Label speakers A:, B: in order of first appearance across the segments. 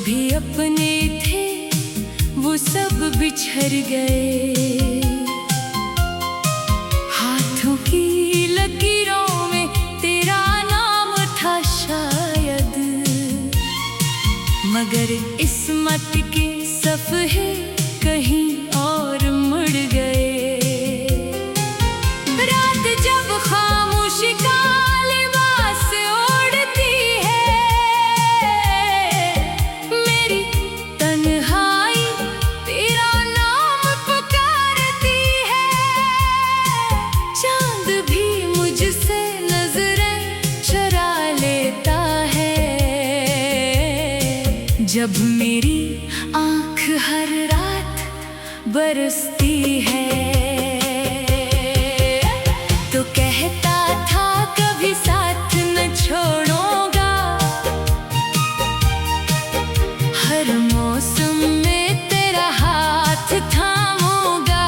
A: भी अपने थे वो सब बिछड़ गए। हाथों की लकीरों में तेरा नाम था शायद, मगर किस्मत के सफ़े कहीं और मुड़ गए। रात जब खामोशी का लिबास ओढ़ती है, मेरी तन्हाई तेरा नाम पुकारती है। चांद भी मुझसे नजरें चुरा लेता है, जब मेरी आँख हर रात बरसती है। तो कहता था कभी साथ न छोड़ूंगा, हर मौसम में तेरा हाथ थामूंगा।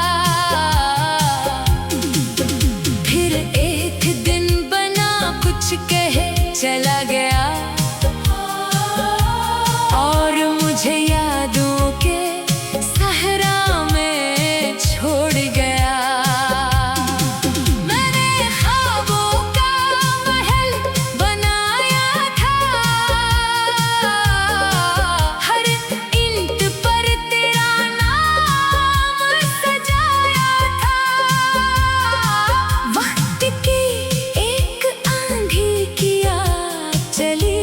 A: फिर एक दिन बना कुछ कहे चला गया, और मुझे यादों के सहरा में छोड़ गया। मैंने ख्वाबों का महल बनाया था, हर ईंट पर तेरा नाम सजाया था। वक्त की एक आंधी की आग चली,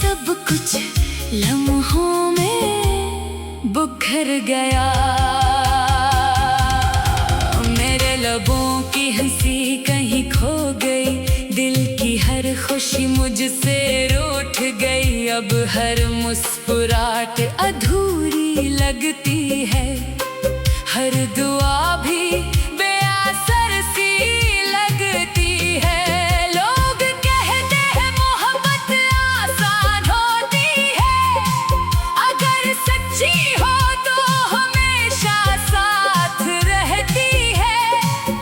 A: सब कुछ लम्हों में बिखर गया। मेरे लबों की हंसी कहीं खो गई, दिल की हर खुशी मुझसे रूठ गई। अब हर मुस्कुराहट अधूरी लगती है, हर दुआ भी बेअसर सी लगती है। लोग कहते हैं मोहब्बत आसान होती है, अगर सच्ची हो तो हमेशा साथ रहती है।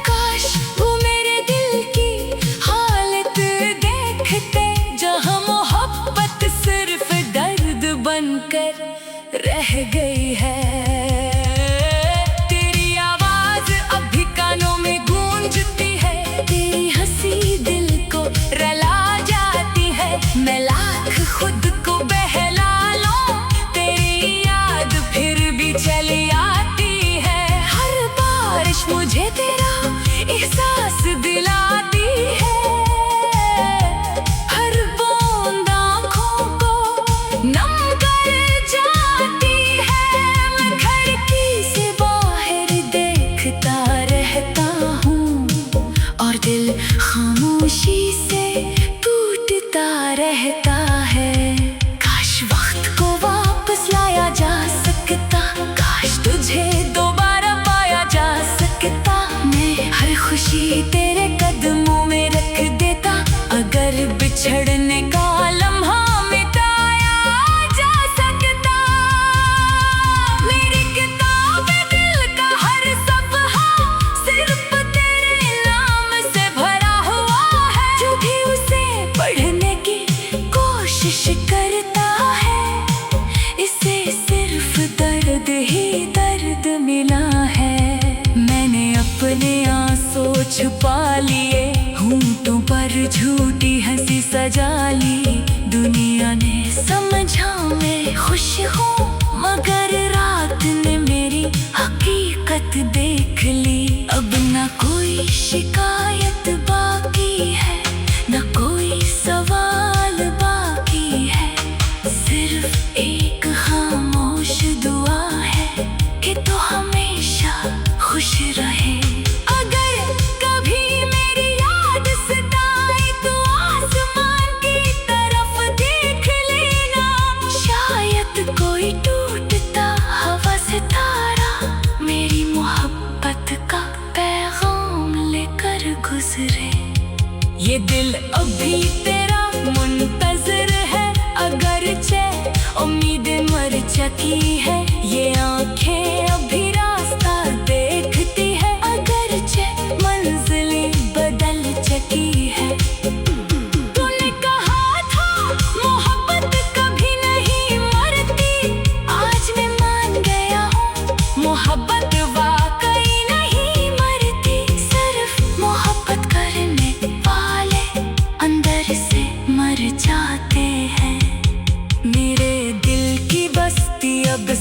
A: काश वो मेरे दिल की हालत देखते, जहाँ मोहब्बत सिर्फ दर्द बनकर रह गई है। तेरी आवाज अभी कानों में गूंजती है, तेरी हंसी दिल को रुला जाती है। मैं लाख खुद को बहला लूं, तेरी याद फिर भी चली आती है। हर बारिश मुझे तेरा एहसास दिलाती है, हर बूंद आँखों को नम कर जाती है। मैं खिड़की से बाहर देखता रहता हूँ, और दिल खामोशी से टूटता रहता है। काश वक्त को वापस लाया जा सकता, काश तुझे दोबारा पाया जा सकता। मैं हर खुशी तेरे कदमों में रख देता, अगर बिछड़ने का लम्हा मिटाया जा सकता। मेरी किताब दिल का हर सफ़हा सिर्फ तेरे नाम से भरा हुआ है। जो भी उसे पढ़ने की कोशिश करता है, इसे सिर्फ दर्द ही दर्द मिला है। मैंने अपने आंसू छुपा लिए, होंठों पर झूठी हंसी सजा ली। दुनिया ने समझा मैं खुश हूँ, मगर रात ने मेरी हकीकत देख ली। अब ना कोई शिकायत बाकी है, ना कोई सवाल बाकी है। सिर्फ एक खामोश दुआ है कि तू हमेशा खुश रहे। अगर कभी मेरी याद सताए तो आसमान की तरफ देख लेना, शायद कोई टूटता हवा सितारा मेरी मोहब्बत का पैगाम लेकर गुजरे। ये दिल अभी तेरा मुंतज़िर है, अगरचे उम्मीदें मर चुकी है। ये आँखें अभी रास्ता देखती है, अगरचे मंजिलें बदल चुकी है। तूने कहा था मोहब्बत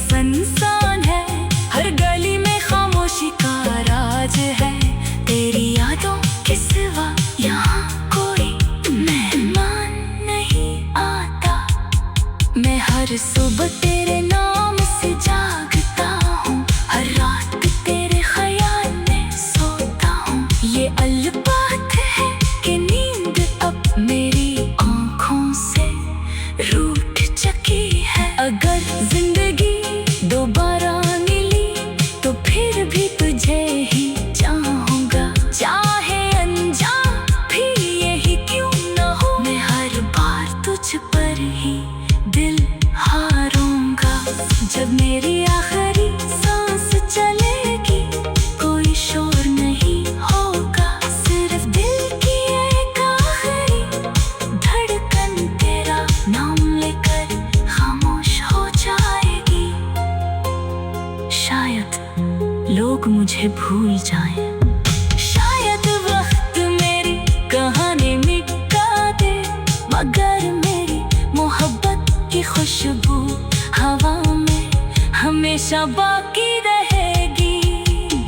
A: सनसान है, हर गली में खामोशी का राज है। तेरी यादों के सिवा यहाँ कोई मेहमान नहीं आता। मैं हर सुबह तेरे नाम से जागता हूँ, हर रात तेरे ख्याल में सोता हूँ। ये अलबात है कि नींद अब मेरी आँखों से रूठ चुकी है। अगर जिंदगी दोबारा मिली तो फिर भी तुझे ही चाहूँगा, चाहे अनजान भी यही क्यों न हो। मैं हर बार तुझ पर ही दिल हारूंगा। जब मेरी आखिरी सांस चलेगी कोई शोर नहीं होगा, सिर्फ दिल की एक आखिरी धड़कन तेरा नाम लेकर खामोश हो जाएगी। शायद लोग मुझे भूल जाएं, शायद वक्त मेरी कहानी मिटा दे, मगर मेरी मोहब्बत की खुशबू हवा में हमेशा बाकी रहेगी।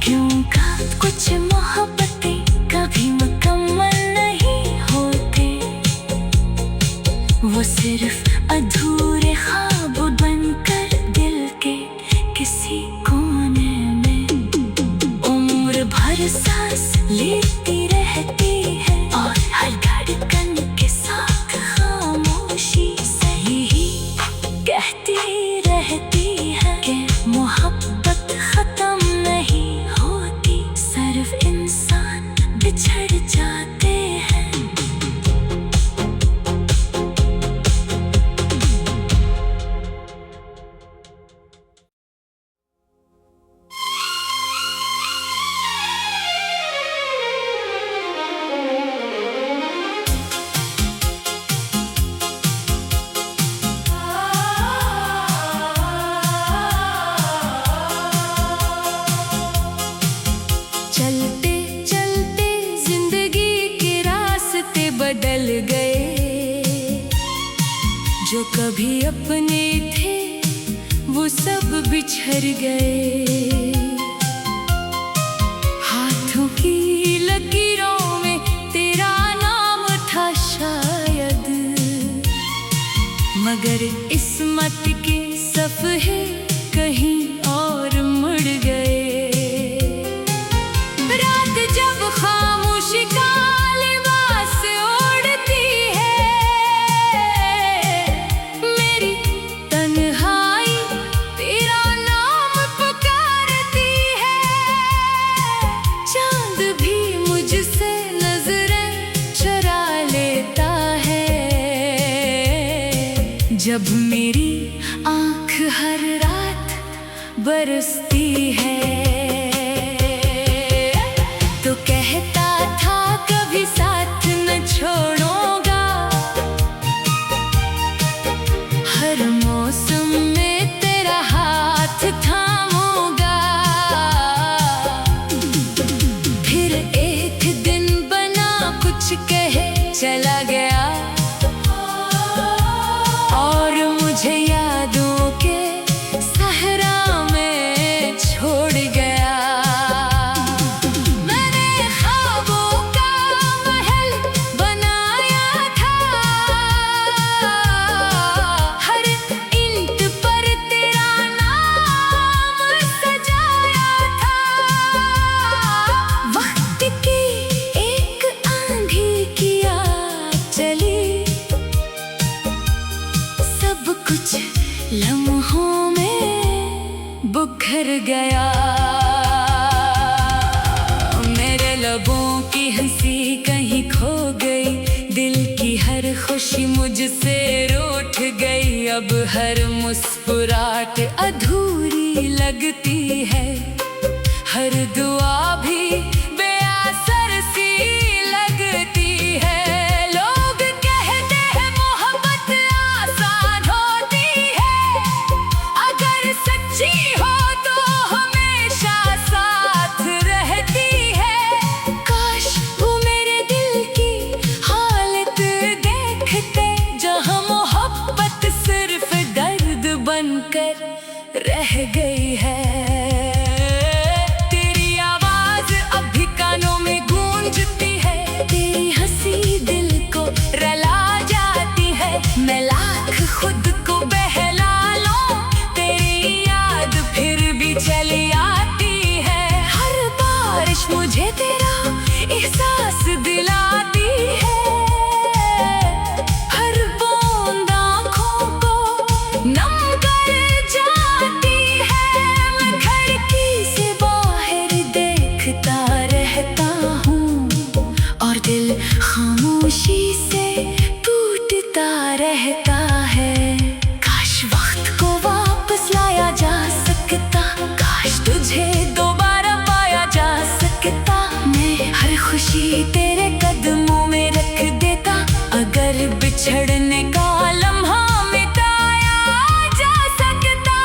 A: क्योंकि कुछ मोहब्बतें कभी मुकम्मल नहीं होते, वो सिर्फ अधूरे ख्वाब बनकर दिल के किसी कोने में उम्र भर सांस लेती रहती है। और हर धड़कन के साथ खामोशी से ही कहती रहती है कि मोहब्बत खत्म नहीं होती, सिर्फ इंसान बिछड़ जाते हैं। चलते चलते जिंदगी के रास्ते बदल गए, जो कभी अपने थे वो सब बिछड़ गए। हाथों की लकीरों में तेरा नाम था शायद, मगर किस्मत के सफ़े कहीं और मुड़ गए। रात जब खामोशी का लिबास ओढ़ती है, मेरी तन्हाई तेरा नाम पुकारती है। चांद भी मुझसे नजरें चुरा लेता है, जब मेरी आँख हर रात बरसती है। तो कहता था कभी साथ न छोड़ूंगा, हर मौसम में तेरा हाथ थामूंगा। फिर एक दिन बना कुछ कहे चला गया, और मुझे यादों के सहरा में छोड़ गया। मैंने ख्वाबों का महल बनाया था, हर ईंट पर तेरा नाम सजाया था। वक्त की एक आंधी की आग चली, सब कुछ लम्हों में बुखर गया। मेरे लबों की हंसी कहीं खो गई, दिल की हर खुशी मुझसे रूठ गई। अब हर मुस्कुराहट अधूरी लगती है, हर दुआ भी बेअसर सी लगती है। लोग कहते हैं मोहब्बत आसान होती है, अगर सच्ची हो तो हमेशा साथ रहती है। काश वो मेरे दिल की हालत देखते, जहाँ मोहब्बत सिर्फ दर्द बनकर रह गई है। तेरी आवाज अब भी कानों में गूंजती है, तेरी हंसी दिल को रुला जाती है। मैं लाख खुद को बहला लूं, तेरी याद फिर भी चली आती है। हर बारिश मुझे तेरा एहसास दिलाती है, हर बूंद आँखों को नम कर जाती है। मैं खिड़की से बाहर देखता रहता हूँ और दिल खामोशी से टूटता रहता है। काश वक्त को वापस लाया जा सकता, काश तुझे दोबारा पाया जा सकता। मैं हर खुशी तेरे कदमों में रख देता, अगर बिछड़ने का लम्हा मिटाया जा सकता।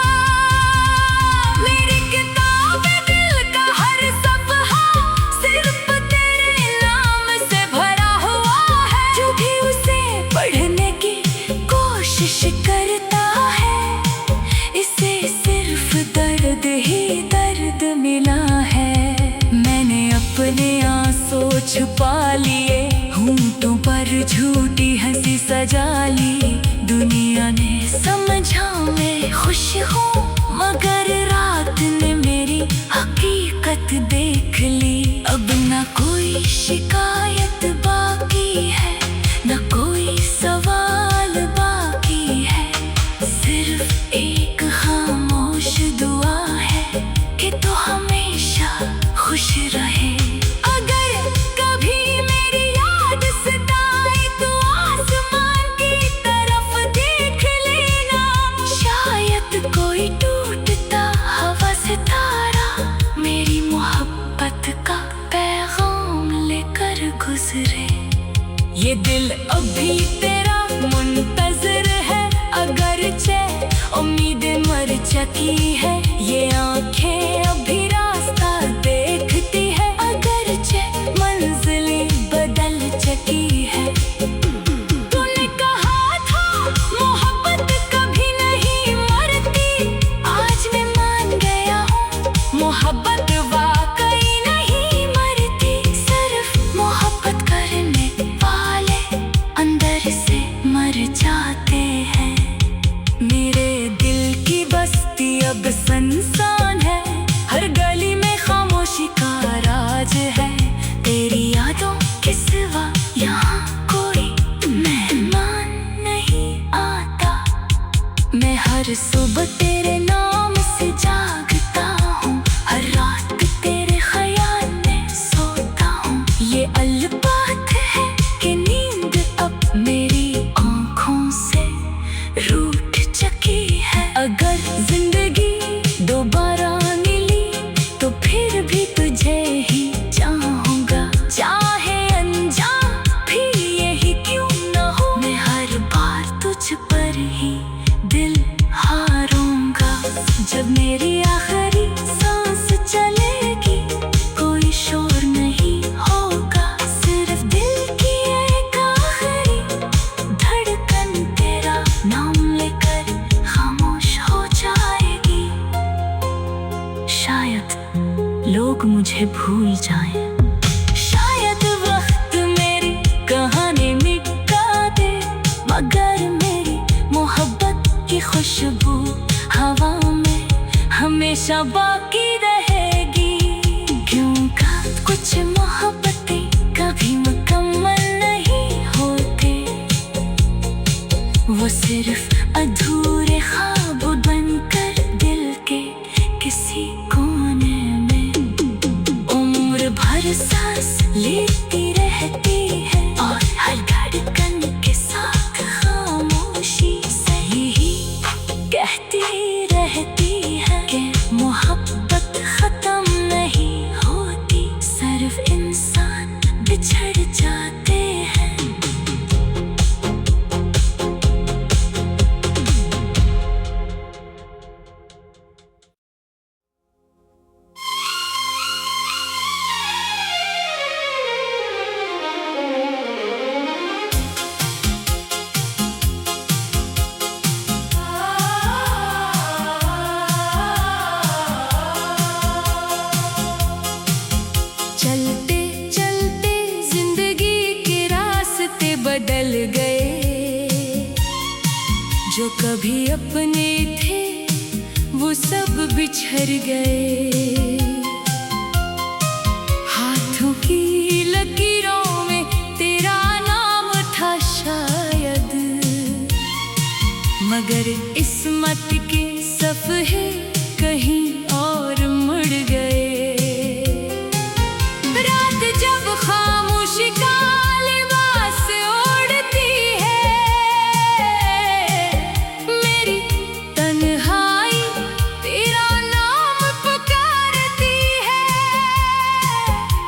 A: मेरी किताब दिल का हर सफ़हा सिर्फ तेरे नाम से भरा हुआ है। जो भी उसे पढ़ने की कोशिश करता है, इसे सिर्फ दर्द ही दर्द मिला है। मैंने अपने आंसू छुपा लिए, होंठों पर झूठी हंसी सजा ली। दुनिया ने समझा मैं खुश हूँ, मगर रात ने मेरी हकीकत देख ली। अब ना कोई शिकायत बाकी है, ना कोई सवाल बाकी है। सिर्फ एक खामोश दुआ है कि तू हमेशा खुश रहे। अगर कभी मेरी याद सताए तो आसमान की तरफ देख लेना, शायद कोई टूटता हवा सितारा मेरी मोहब्बत का पैगाम लेकर गुजरे। ये दिल अभी तेरा मुंतज़िर है, अगरचे उम्मीदें मर चुकी है। ये आँखें अभी रास्ता देखती है, अगरचे मंजिलें बदल चुकी है। तूने कहा था मोहब्बत कभी नहीं मरती, आज मैं मान गया हूँ मोहब्बत वाकई नहीं मरती। सिर्फ मोहब्बत करने वाले अंदर से मर जाते हैं। मेरे दिल की बस्ती अब सुनसान है, हर गली में खामोशी का राज है। तेरी यादों के सिवा यहाँ कोई मेहमान नहीं आता। मैं हर सुबह तेरे नाम से जागता हूँ, हर रात तेरे ख्याल में सोता हूँ। ये अलबात है कि नींद अब मेरी आँखों से रूठ चुकी है। अगर जिंदगी दोबारा मिली तो फिर भी तुझे ही चाहूँगा, चाहे अनजान भी यही क्यों न हो। मैं हर बार तुझ पर ही दिल हारूंगा। जब मेरी आखिरी सांस चलेगी कोई शोर नहीं होगा, सिर्फ दिल की एक आखिरी धड़कन तेरा नाम लेकर खामोश हो जाएगी। शायद लोग मुझे भूल जाएं, शायद वक्त मेरी कहानी मिटा दे, मगर मेरी मोहब्बत की खुशबू हवा में हमेशा बाकी रहेगी। क्योंकि कुछ मोहब्बतें कभी मुकम्मल नहीं होते, वो सिर्फ अधूरे ख्वाब बनकर दिल के किसी कोने में उम्र भर सांस लेती रहती है। और हर धड़कन के साथ खामोशी से ही कहती रहती है कि मोहब्बत खत्म नहीं होती, सिर्फ इंसान बिछड़ जाते हैं। बिछड़ गए। हाथों की लकीरों में तेरा नाम था शायद, मगर किस्मत के सफ़े कहीं और मुड़ गए। रात जब खामोशी का लिबास ओढ़ती है, मेरी तन्हाई तेरा नाम पुकारती है।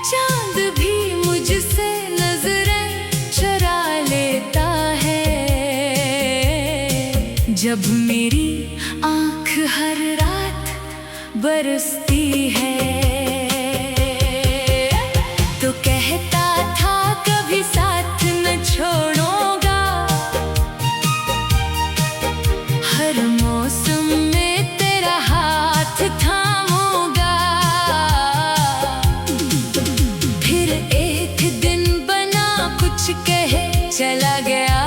A: चांद भी मुझसे नजरें चुरा लेता है, जब मेरी आँख हर रात बरसती है। तो कहता था कभी साथ न छोड़ूंगा, हर मौसम में तेरा हाथ थामूंगा। फिर एक दिन बना कुछ कहे चला गया,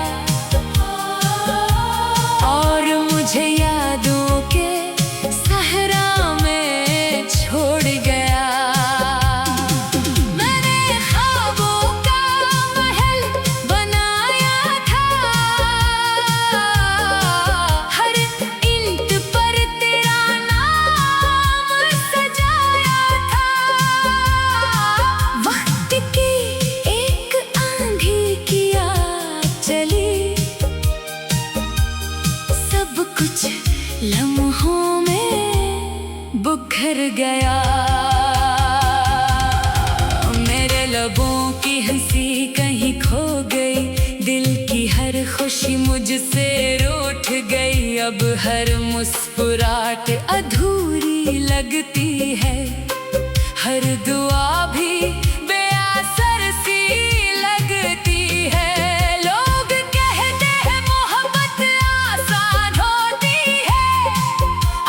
A: और मुझे यादों के सहरा में छोड़ गया। मैंने ख्वाबों का महल बनाया था, हर ईंट पर तेरा नाम सजाया था। वक्त की एक आंधी की आग चली, सब कुछ लम्हों में बिखर गया। मेरे लबों की हंसी कहीं खो गई, दिल की हर खुशी मुझसे रूठ गई। अब हर मुस्कुराहट अधूरी लगती है, हर दुआ भी बेअसर सी लगती है। लोग कहते हैं मोहब्बत आसान होती है,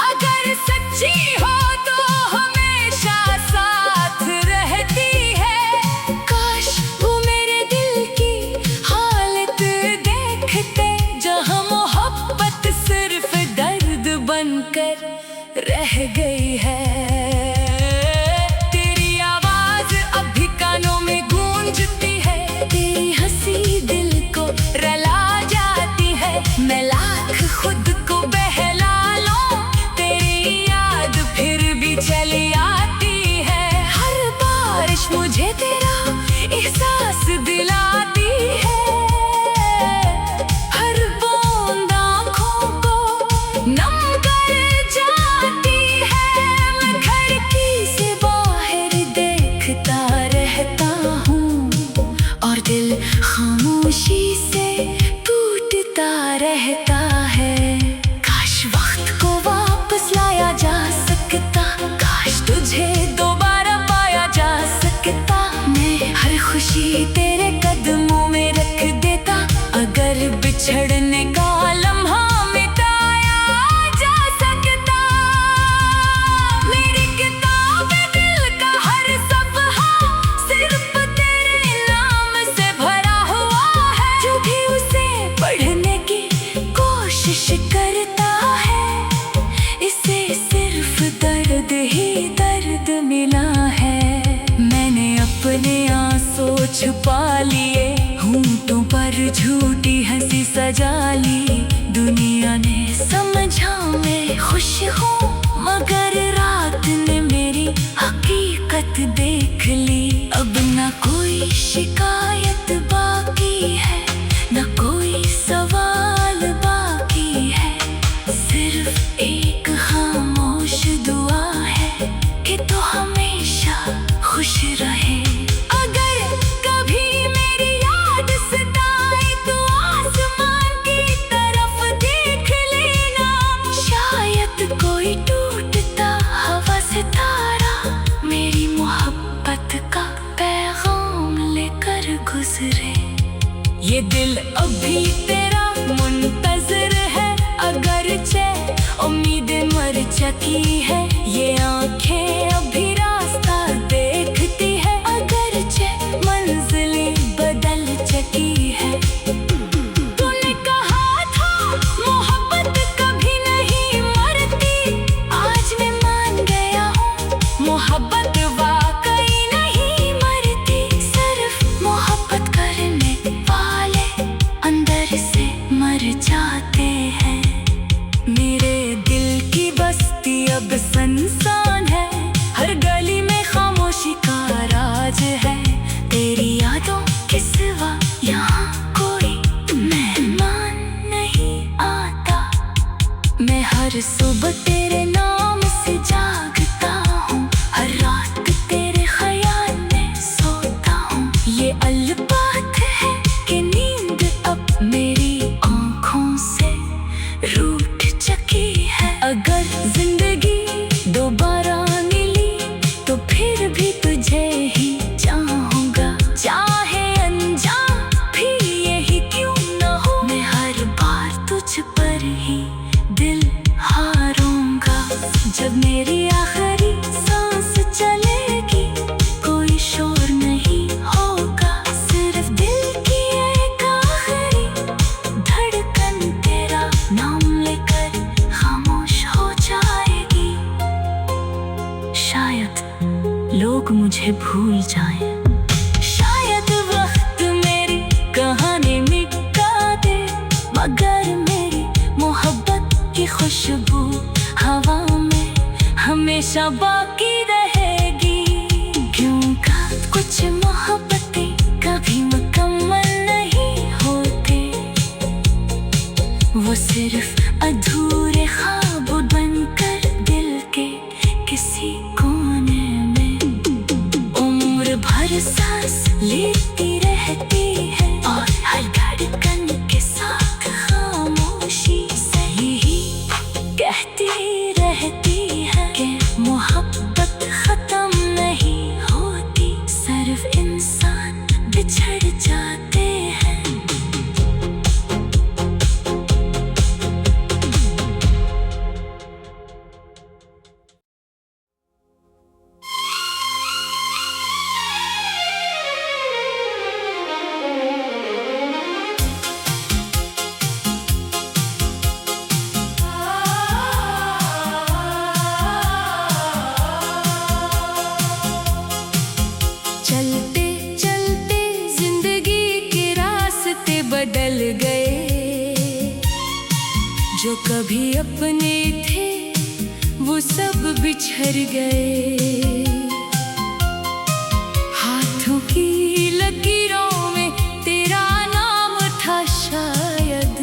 A: अगर सच्ची हो तो हमेशा साथ रहती है। काश वो मेरे दिल की हालत देखते, जहाँ मोहब्बत सिर्फ दर्द बनकर रह गई है। तेरी आवाज अब भी कानों में गूंजती है, तेरी हंसी दिल को रुला जाती है। मैं लाख खुद को बहला लूं, तेरी याद फिर भी चली आती है। हर बारिश मुझे तेरा एहसास दिलाती है, हर बूंद आँखों को नम कर जाती है। मैं खिड़की से बाहर देखता रहता हूँ, और दिल खामोशी से टूटता रहता है। काश वक्त को वापस लाया जा सकता, काश तुझे दोबारा पाया जा सकता। मैं हर खुशी तेरे कदमों में रख देता, अगर बिछड़ने का लम्हा मिटाया जा सकता। मेरी किताब दिल का हर सफ़हा सिर्फ तेरे नाम से भरा हुआ है। जो भी उसे पढ़ने की कोशिश करता है, इसे सिर्फ दर्द ही दर्द मिला है। मैंने अपने आंसू छुपा लिए, होंठों पर झूठी हंसी सजा ली। दुनिया ने समझा मैं खुश हूँ, मगर रात ने मेरी हकीकत देख ली। अब ना कोई शिकायत बाकी है, ना कोई सवाल बाकी है। सिर्फ एक खामोश दुआ है कि तू हमेशा खुश रहे। अगर कभी मेरी याद सताए तो आसमान की तरफ देख लेना, शायद कोई टूटता हवा सितारा मेरी मोहब्बत का पैगाम लेकर गुजरे। ये दिल अभी तेरा मुंतज़िर है, अगरचे उम्मीदें मर चुकी है। ये आँखें अभी रास्ता देखती है, अगरचे मंजिलें बदल चुकी है। तूने कहा था मोहब्बत कभी नहीं मरती, आज मैं मान अब संसान है, हर गली में खामोशी का राज है। तेरी यादों के सिवा यहाँ कोई मेहमान नहीं आता। मैं हर सुबह तेरे नाम से जागता हूँ, हर रात तेरे ख्याल में सोता हूँ। ये अलबात है कि नींद अब मेरी आँखों से रूठ चुकी है। अगर जिंदगी दोबारा मिली तो फिर भी तुझे ही चाहूँगा, चाहे अनजान भी यही क्यों न हो। मैं हर बार तुझ पर ही दिल हारूंगा। जब मेरी आखिरी सांस चलेगी कोई शोर नहीं होगा, सिर्फ दिल की एक आखिरी धड़कन तेरा नाम लेकर खामोश हो जाएगी। शायद लोग मुझे भूल जाएं, शायद वक्त मेरी कहानी मिटा दे, मगर मेरी मोहब्बत की खुशबू हवा में हमेशा बाकी रहेगी। क्योंकि कुछ मोहब्बतें कभी मुकम्मल नहीं होते, वो सिर्फ अधूरे ख्वाब बनकर दिल के किसी कोने में उम्र भर सांस लेती रहती है। और हर धड़कन के साथ खामोशी से ही कहती रहती है कि मोहब्बत खत्म नहीं होती, सिर्फ इंसान बिछड़ जाते हैं। चलते चलते जिंदगी के रास्ते बदल गए, जो कभी अपने थे वो सब बिछड़ गए। हाथों की लकीरों में तेरा नाम था शायद,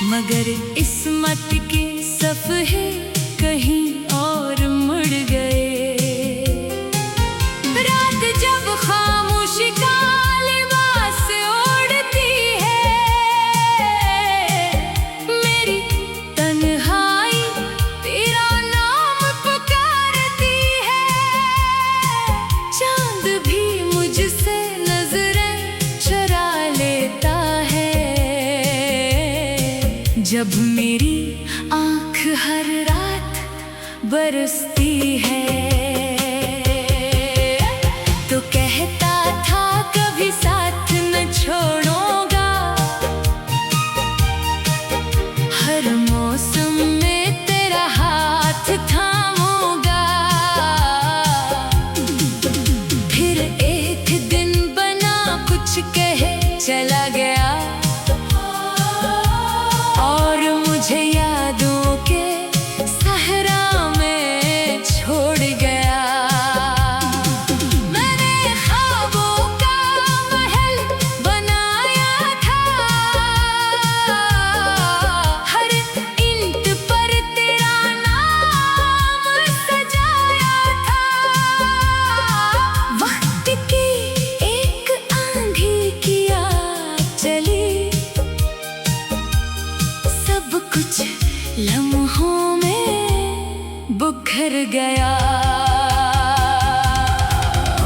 A: मगर किस्मत के सफ़े कहीं और मुड़ गए। रात जब खामोशी का लिबास ओढ़ती है, मेरी तन्हाई तेरा नाम पुकारती है। चांद भी मुझसे नजरें चुरा लेता है, जब मेरी आँख हर रात बरसती है। तो कहता था कभी साथ न छोड़ूंगा, हर मौसम में तेरा हाथ थामूंगा। फिर एक दिन बना कुछ कहे चला गया, और मुझे यादों के सहरा में छोड़ गया। मैंने ख्वाबों का महल बनाया था, हर ईंट पर तेरा नाम सजाया था। वक्त की एक आंधी की आग चली, सब कुछ लम्हों में बिखर गया।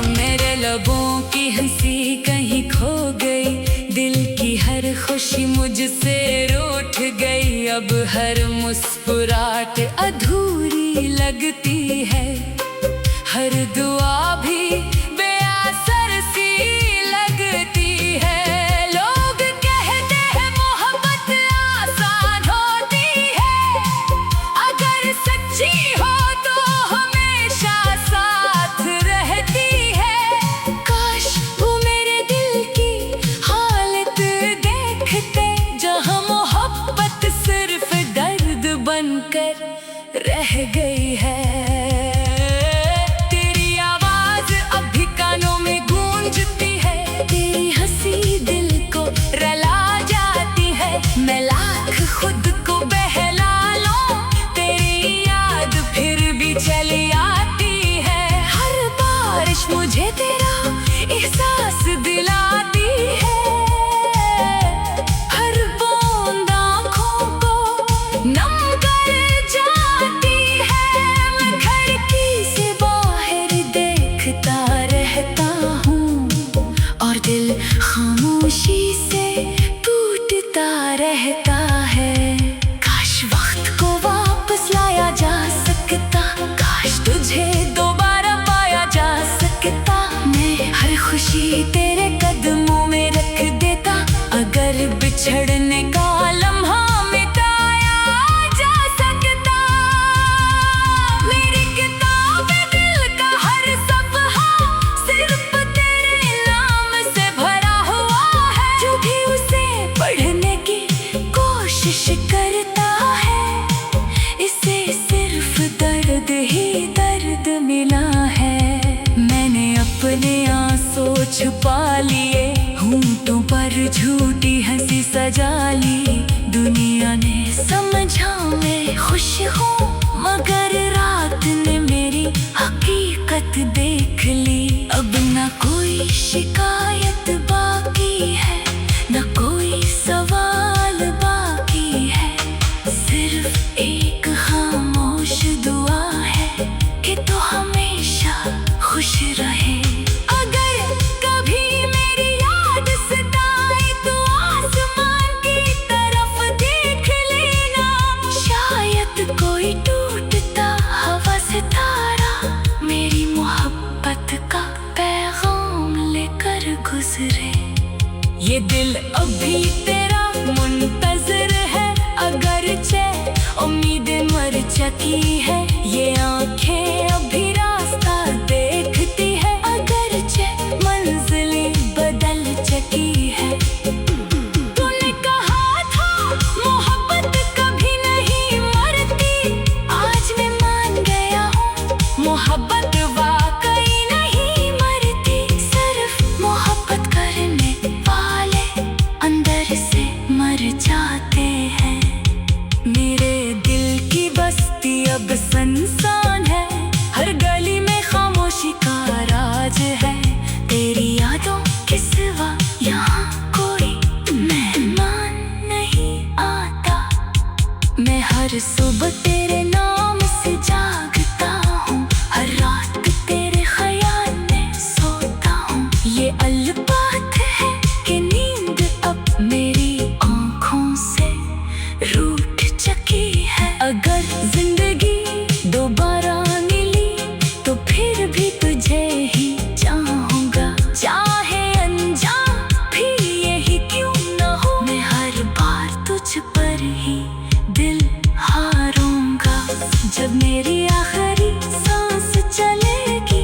A: मेरे लबों की हंसी कहीं खो गई, दिल की हर खुशी मुझसे रूठ गई। अब हर मुस्कुराहट अधूरी लगती है, हर दुआ भी बेअसर सी लगती है। लोग कहते हैं मोहब्बत आसान होती है, अगर सच्ची हो तो हमेशा साथ रहती है। काश वो मेरे दिल की हालत देखते, जहाँ मोहब्बत सिर्फ दर्द बनकर रह गई है। तेरी आवाज अब भी कानों में गूंजती है, तेरी हंसी दिल को रुला जाती है। मैं लाख खुद को बहला लूं, तेरी याद फिर भी चली आती है। हर बारिश मुझे तेरा एहसास दिलाती है, हर बूंद आँखों को नम कर जाती है। मैं खिड़की से बाहर देखता रहता हूँ और दिल खामोशी से टूटता रहता है। काश वक्त को वापस लाया जा सकता, काश तुझे दोबारा पाया जा सकता। मैं हर खुशी तेरे कदमों में रख देता, अगर बिछड़ने का लम्हा मिटाया जा सकता। मेरी किताब दिल का हर सफ़हा सिर्फ तेरे नाम से भरा हुआ है। जो भी उसे पढ़ने की कोशिश करता है, इसे सिर्फ दर्द ही दर्द मिला है। मैंने अपने आंसू छुपा लिए, होंठों पर झूठी हंसी सजा ली। दुनिया ने समझा मैं खुश हूँ, मगर रात ने मेरी हकीकत देख ली। अब ना कोई शिकायत बाकी है, ना कोई सवाल बाकी है। सिर्फ एक खामोश दुआ है कि तू हमेशा खुश रहे। अगर कभी मेरी याद सताए तो आसमान की तरफ देख लेना, शायद कोई टूटता हवा सितारा मेरी मोहब्बत का पैगाम लेकर गुजरे। ये दिल अभी तेरा मुंतज़िर है, अगरचे उम्मीदें मर चुकी है। ये आँखें अभी रास्ता देखती है, अगरचे मंजिलें बदल चुकी है। तूने कहा था मोहब्बत कभी नहीं मरती, आज मैं मान गया हूँ मोहब्बत वाकई नहीं मरती। सिर्फ मोहब्बत करने वाले अंदर से मर जाते हैं। मेरे दिल की बस्ती अब सुनसान है, हर गली में खामोशी का राज है। तेरी यादों के सिवा यहाँ कोई मेहमान नहीं आता। मैं हर सुबह तेरे नाम से जागता हूँ, हर रात तेरे ख्याल में सोता हूँ। ये अलबात है कि नींद अब मेरी आँखों से रूठ चुकी है। अगर जिंदगी दोबारा मिली तो फिर भी तुझे ही चाहूँगा, चाहे अनजान भी यही क्यों न हो। मैं हर बार तुझ पर ही दिल हारूंगा। जब मेरी आखिरी सांस चलेगी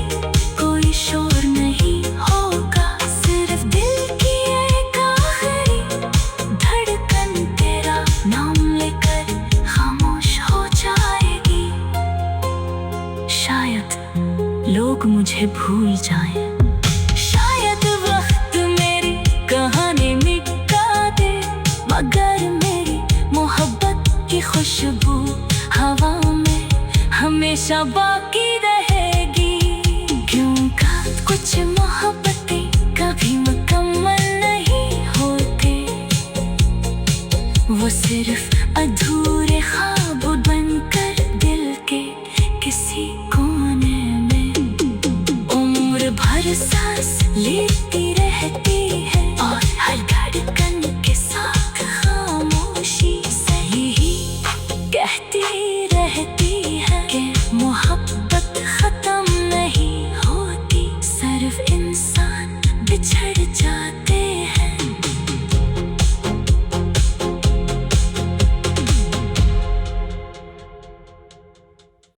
A: कोई शोर नहीं होगा, सिर्फ दिल की एक आखिरी धड़कन तेरा नाम लेकर खामोश हो जाएगी। शायद लोग मुझे भूल जाएं, शायद वक्त मेरी कहानी मिटा दे, मगर मेरी मोहब्बत की खुशबू हवा में हमेशा बाकी रहेगी। क्योंकि कुछ मोहब्बतें कभी मुकम्मल नहीं होते, वो सिर्फ अधूरे ख्वाब बनकर दिल के किसी कोने में उम्र भर सांस लेती